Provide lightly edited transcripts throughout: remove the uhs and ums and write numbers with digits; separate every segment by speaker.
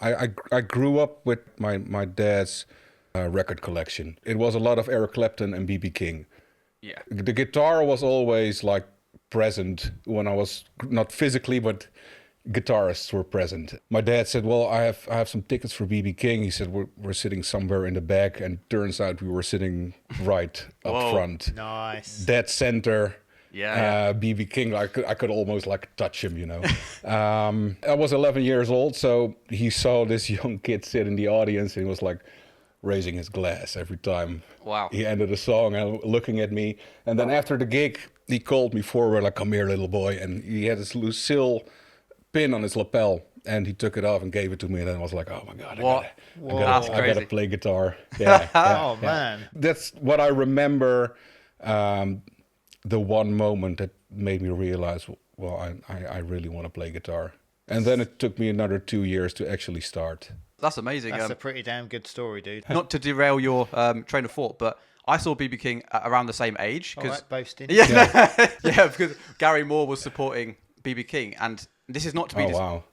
Speaker 1: I grew up with my dad's record collection. It was a lot of Eric Clapton and B.B. King.
Speaker 2: Yeah.
Speaker 1: The guitar was always like present when I was not physically, but guitarists were present. My dad said, "Well, I have some tickets for B.B. King." He said, "We're sitting somewhere in the back," and turns out we were sitting right up
Speaker 2: Whoa.
Speaker 1: front,
Speaker 3: Nice.
Speaker 1: dead center.
Speaker 2: Yeah.
Speaker 1: B.B. King, I could almost like touch him, you know. I was 11 years old, so he saw this young kid sit in the audience, and he was like raising his glass every time
Speaker 2: Wow.
Speaker 1: he ended a song and looking at me. And then after the gig, he called me forward, like, "Come here, little boy," and he had this Lucille pin on his lapel, and he took it off and gave it to me, and then I was like, "Oh my god,
Speaker 2: That's
Speaker 1: I
Speaker 2: crazy.
Speaker 1: gotta play guitar." Yeah,
Speaker 3: Oh, man.
Speaker 1: That's what I remember. The one moment that made me realize, well, I really want to play guitar. And then it took me another 2 years to actually start.
Speaker 2: That's amazing.
Speaker 3: That's a pretty damn good story, dude.
Speaker 2: Not to derail your train of thought, but I saw BB King at around the same age.
Speaker 3: All right, boasting.
Speaker 2: Yeah, because Gary Moore was supporting BB King, and this is not to be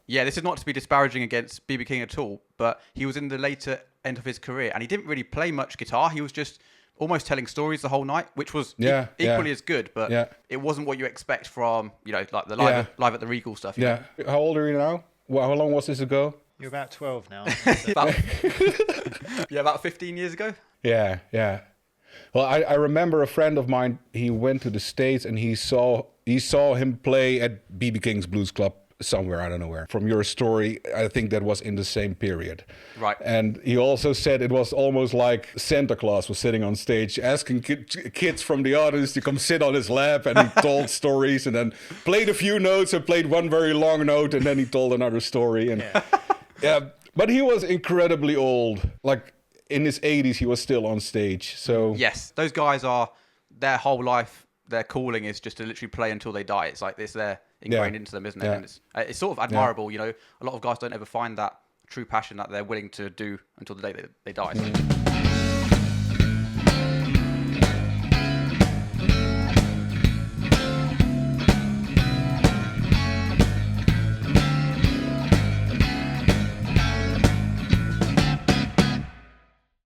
Speaker 2: this is not to be disparaging against BB King at all, but he was in the later end of his career, and he didn't really play much guitar. He was just almost telling stories the whole night, which was equally as good, but it wasn't what you expect from, like the live at the Regal stuff. You know?
Speaker 1: How old are you now? Well, how long was this ago?
Speaker 3: You're about 12 now.
Speaker 2: About 15 years ago.
Speaker 1: Yeah. Well, I remember a friend of mine, he went to the States and he saw him play at BB King's Blues Club somewhere, I don't know where. From your story, I think that was in the same period.
Speaker 2: Right.
Speaker 1: And he also said it was almost like Santa Claus was sitting on stage asking kids from the audience to come sit on his lap, and he told stories and then played a few notes and played one very long note, and then he told another story. And but he was incredibly old. Like in his 80s, he was still on stage. So
Speaker 2: yes, those guys are, their whole life, their calling is just to literally play until they die. It's like this, they're ingrained into them, isn't it? And it's sort of admirable. A lot of guys don't ever find that true passion that they're willing to do until the day they die.